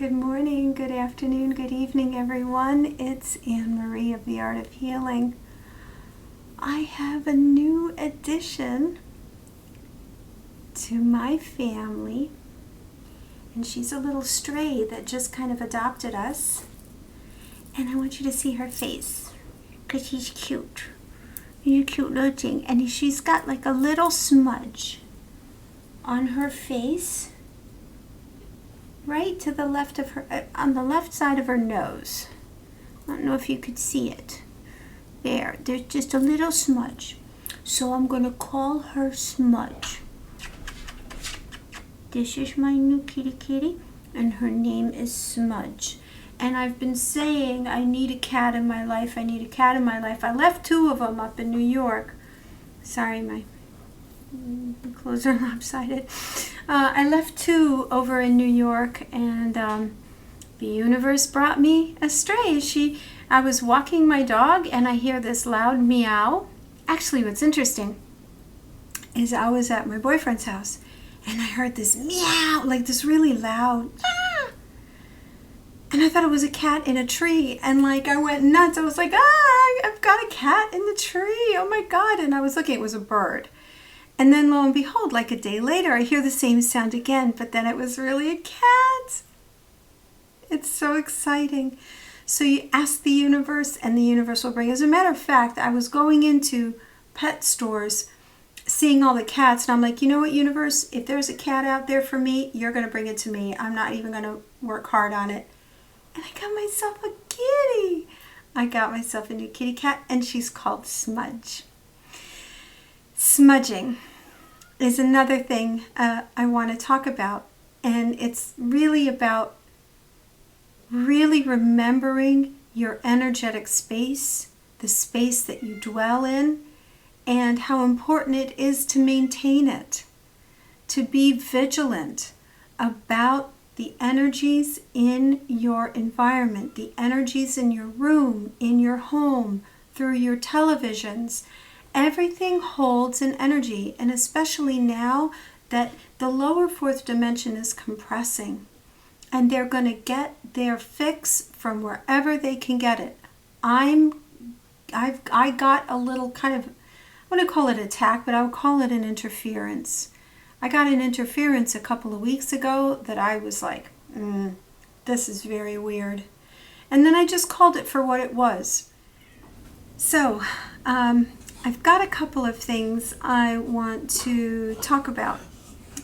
Good morning, good afternoon, good evening, everyone. It's Anne Marie of the Art of Healing. I have a new addition to my family, and she's a little stray that just kind of adopted us. And I want you to see her face, because she's cute. She's a cute little thing. And she's got like a little smudge on her face, right to the left of her, on the left side of her nose. I don't know if you could see it. There's just a little smudge. So I'm going to call her Smudge. This is my new kitty, and her name is Smudge. And I've been saying I need a cat in my life. I need a cat in my life. I left 2 of them up in New York. Sorry, my clothes are lopsided. I left 2 over in New York, and the universe brought me a stray. I was walking my dog, and I hear this loud meow. Actually, what's interesting is I was at my boyfriend's house, and I heard this meow, like this really loud, and I thought it was a cat in a tree, and like I went nuts. I was like, I've got a cat in the tree. Oh my God. And I was looking, it was a bird. And then lo and behold, like a day later, I hear the same sound again, but then it was really a cat. It's so exciting. So you ask the universe, and the universe will bring. As a matter of fact, I was going into pet stores, seeing all the cats, and I'm like, you know what, universe? If there's a cat out there for me, you're going to bring it to me. I'm not even going to work hard on it. And I got myself a kitty. I got myself a new kitty cat, and she's called Smudge. Smudging is another thing I want to talk about, and it's really about really remembering your energetic space, the space that you dwell in, and how important it is to maintain it, to be vigilant about the energies in your environment, the energies in your room, in your home, through your televisions. Everything holds an energy, and especially now that the lower 4th dimension is compressing, and they're going to get their fix from wherever they can get it. I got a little kind of, I wouldn't call it attack, but I would call it an interference. I got an interference a couple of weeks ago that I was like, this is very weird. And then I just called it for what it was. So, I've got a couple of things I want to talk about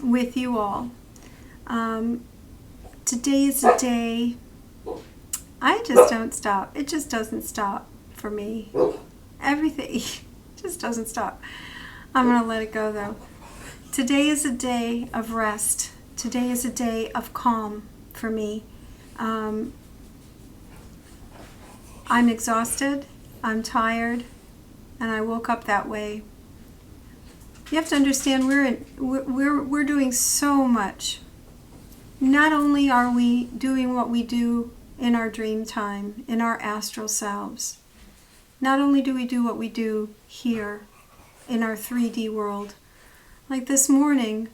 with you all. Today is a day I just don't stop. It just doesn't stop for me. Everything just doesn't stop. I'm going to let it go though. Today is a day of rest. Today is a day of calm for me. I'm exhausted. I'm tired. And I woke up that way. You have to understand we're doing so much. Not only are we doing what we do in our dream time, in our astral selves, not only do we do what we do here in our 3D world. Like this morning,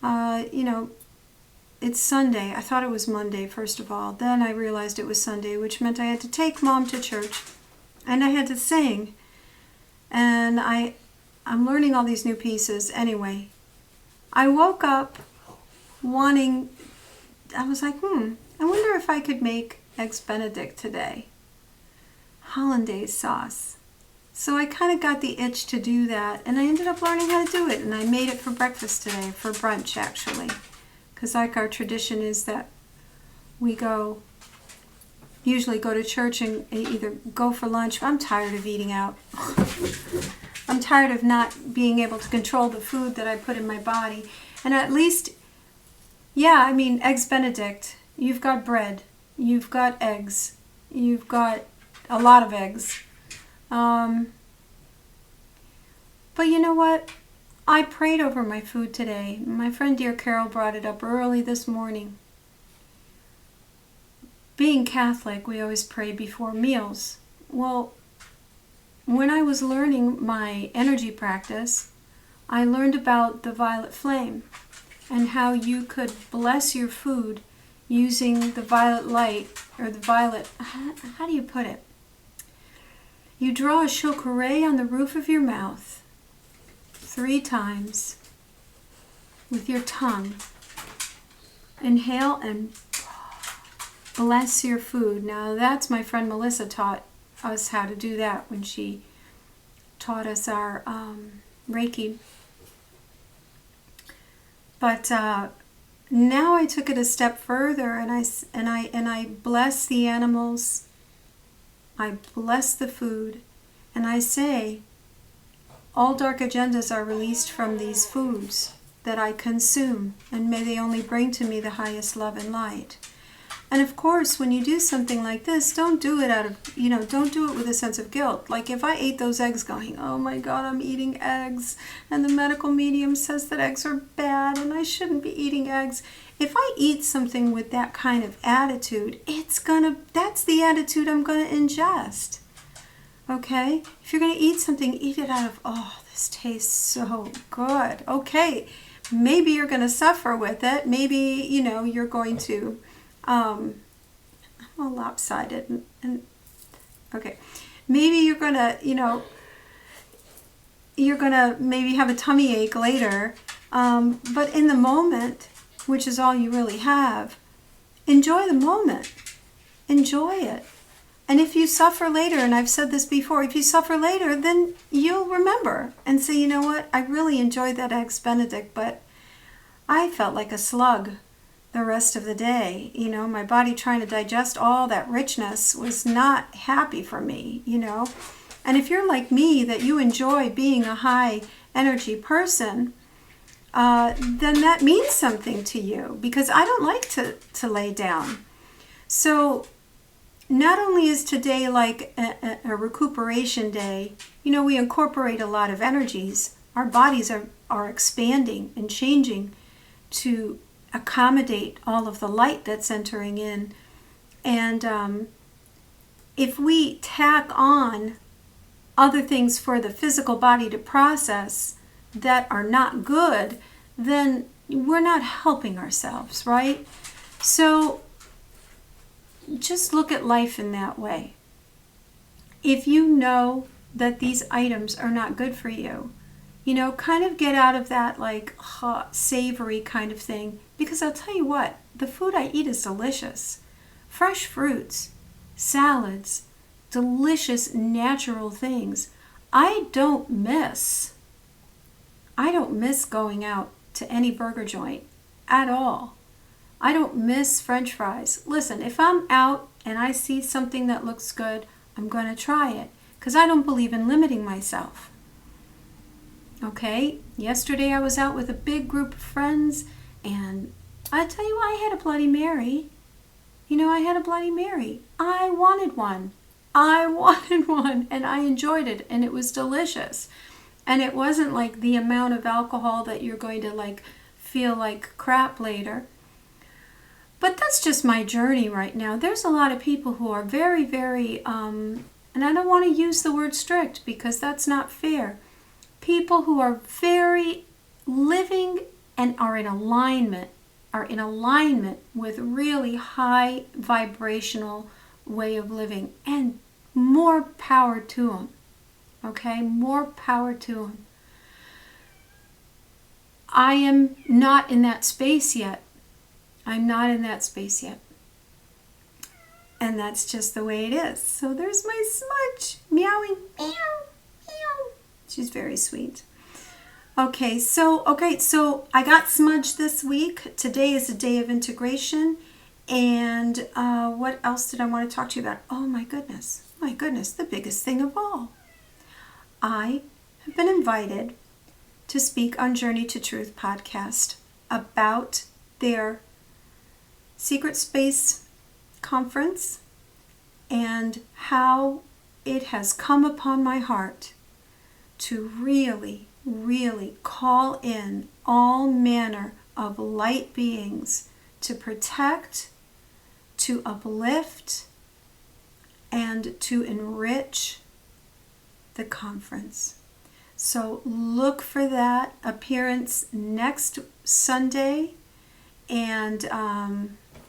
it's Sunday. I thought it was Monday, first of all. Then I realized it was Sunday, which meant I had to take Mom to church, and I had to sing. And I'm learning all these new pieces. Anyway, I woke up wanting, I was like, I wonder if I could make Eggs Benedict today. Hollandaise sauce. So I kind of got the itch to do that, and I ended up learning how to do it, and I made it for breakfast today, for brunch actually. Because like our tradition is that we usually go to church and either go for lunch. I'm tired of eating out. I'm tired of not being able to control the food that I put in my body. And at least, Eggs Benedict, you've got bread, you've got eggs, you've got a lot of eggs. But you know what? I prayed over my food today. My friend Dear Carol brought it up early this morning. Being Catholic, we always pray before meals. Well, when I was learning my energy practice, I learned about the violet flame and how you could bless your food using the violet light, or the violet, how do you put it? You draw a chakra on the roof of your mouth 3 times with your tongue. Inhale and bless your food. Now that's my friend Melissa taught us how to do that when she taught us our Reiki. But now I took it a step further, and I bless the animals. I bless the food, and I say, all dark agendas are released from these foods that I consume, and may they only bring to me the highest love and light. And of course, when you do something like this, don't do it out of, don't do it with a sense of guilt. Like if I ate those eggs going, oh my God, I'm eating eggs, and the medical medium says that eggs are bad and I shouldn't be eating eggs. If I eat something with that kind of attitude, that's the attitude I'm going to ingest. Okay? If you're going to eat something, eat it out of, oh, this tastes so good. Okay, maybe you're going to suffer with it. Maybe, you're going to... I'm all lopsided and okay. Maybe you're gonna maybe have a tummy ache later. But in the moment, which is all you really have, enjoy the moment. Enjoy it. And if you suffer later, and I've said this before, if you suffer later, then you'll remember and say, you know what, I really enjoyed that Eggs Benedict, but I felt like a slug the rest of the day. My body trying to digest all that richness was not happy for me, And if you're like me, that you enjoy being a high energy person, then that means something to you, because I don't like to lay down. So not only is today like a recuperation day, we incorporate a lot of energies. Our bodies are expanding and changing to accommodate all of the light that's entering in. And if we tack on other things for the physical body to process that are not good, then we're not helping ourselves, right? So just look at life in that way. If you know that these items are not good for you, kind of get out of that like hot, savory kind of thing. Because I'll tell you what, the food I eat is delicious. Fresh fruits, salads, delicious natural things. I don't miss going out to any burger joint at all. I don't miss French fries. Listen, if I'm out and I see something that looks good, I'm going to try it, because I don't believe in limiting myself. Okay, yesterday I was out with a big group of friends, and I tell you, I had a Bloody Mary. I had a Bloody Mary. I wanted one, and I enjoyed it, and it was delicious. And it wasn't like the amount of alcohol that you're going to like feel like crap later. But that's just my journey right now. There's a lot of people who are very, very, and I don't want to use the word strict, because that's not fair. People who are very living and are in alignment with really high vibrational way of living, and more power to them. Okay, more power to them. I am not in that space yet. I'm not in that space yet. And that's just the way it is. So there's my smudge meowing. Meow, meow. She's very sweet. Okay, so I got smudge this week. Today is a day of integration. And what else did I want to talk to you about? Oh my goodness, the biggest thing of all. I have been invited to speak on Journey to Truth podcast about their Secret Space conference, and how it has come upon my heart to really, really call in all manner of light beings to protect, to uplift, and to enrich the conference. So look for that appearance next Sunday, and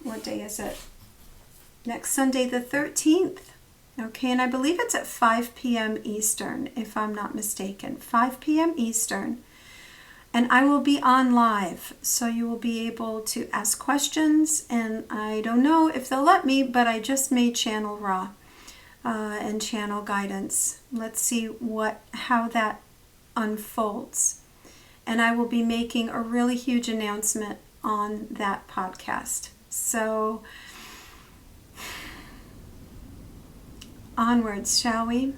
what day is it? Next Sunday the 13th. Okay, and I believe it's at 5 p.m. Eastern, if I'm not mistaken. 5 p.m. Eastern. And I will be on live, so you will be able to ask questions. And I don't know if they'll let me, but I just made Channel Raw and Channel Guidance. Let's see how that unfolds. And I will be making a really huge announcement on that podcast. So onwards, shall we?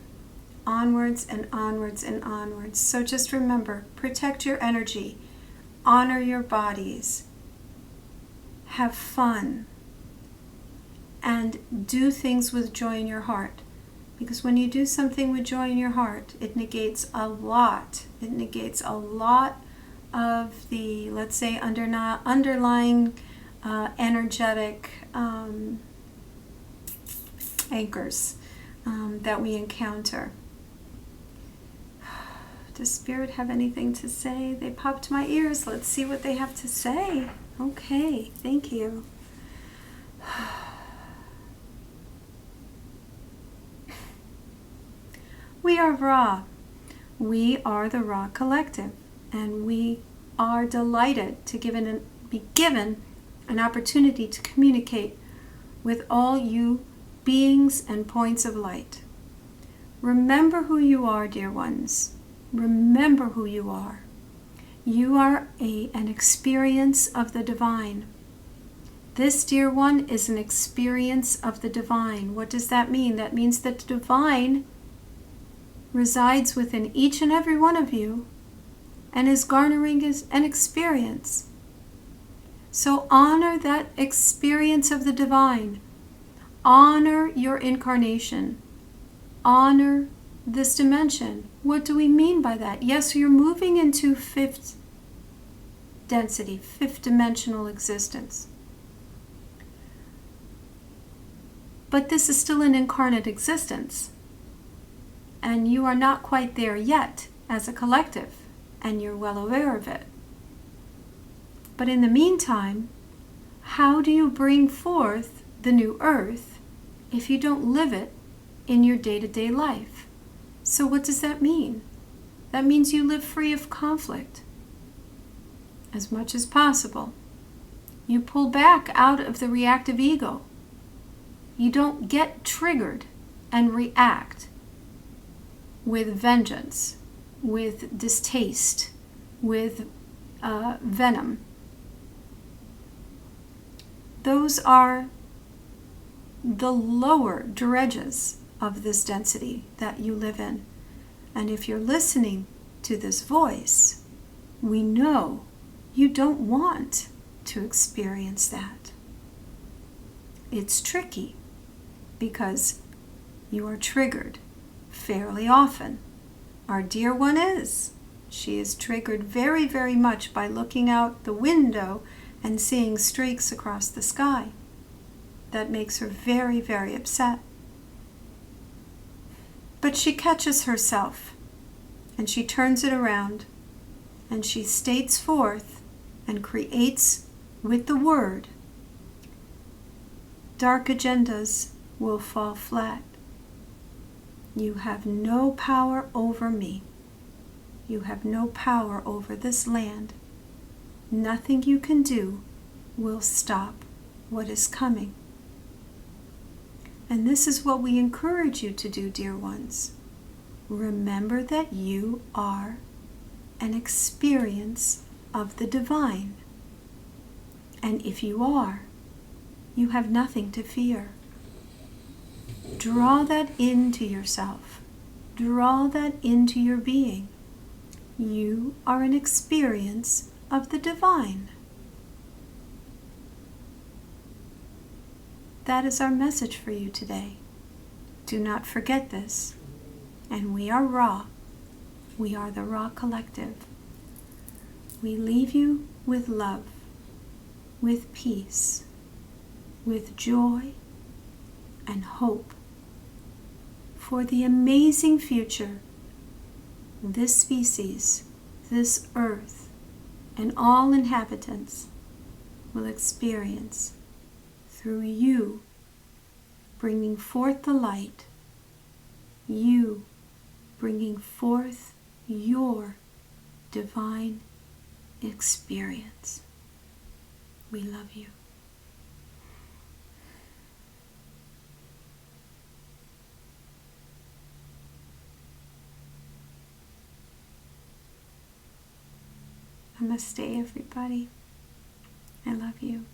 Onwards and onwards and onwards. So just remember, protect your energy, honor your bodies, have fun, and do things with joy in your heart. Because when you do something with joy in your heart, it negates a lot. It negates a lot of the, let's say, underlying energetic anchors that we encounter. Does Spirit have anything to say? They popped my ears. Let's see what they have to say. Okay, thank you. We are Ra. We are the Ra Collective, and we are delighted to be given an opportunity to communicate with all you beings and points of light. Remember who you are, dear ones. Remember who you are. You are an experience of the divine. This, dear one, is an experience of the divine. What does that mean? That means that the divine resides within each and every one of you and is garnering an experience. So honor that experience of the divine. Honor your incarnation. Honor this dimension. What do we mean by that? Yes, you're moving into fifth density, fifth dimensional existence. But this is still an incarnate existence. And you are not quite there yet as a collective, and you're well aware of it. But in the meantime, how do you bring forth the new earth if you don't live it in your day-to-day life? So what does that mean? That means you live free of conflict as much as possible. You pull back out of the reactive ego. You don't get triggered and react with vengeance, with distaste, with venom. Those are the lower dredges of this density that you live in. And if you're listening to this voice, we know you don't want to experience that. It's tricky because you are triggered fairly often. Our dear one is. She is triggered very, very much by looking out the window and seeing streaks across the sky. That makes her very, very upset. But she catches herself, and she turns it around, and she states forth and creates with the word. Dark agendas will fall flat. You have no power over me. You have no power over this land. Nothing you can do will stop what is coming. And this is what we encourage you to do, dear ones. Remember that you are an experience of the divine. And if you are, you have nothing to fear. Draw that into yourself. Draw that into your being. You are an experience of the divine. That is our message for you today. Do not forget this. And we are Ra. We are the Ra Collective. We leave you with love, with peace, with joy and hope for the amazing future this species, this earth, and all inhabitants will experience through you bringing forth the light, you bringing forth your divine experience. We love you. Namaste, everybody. I love you.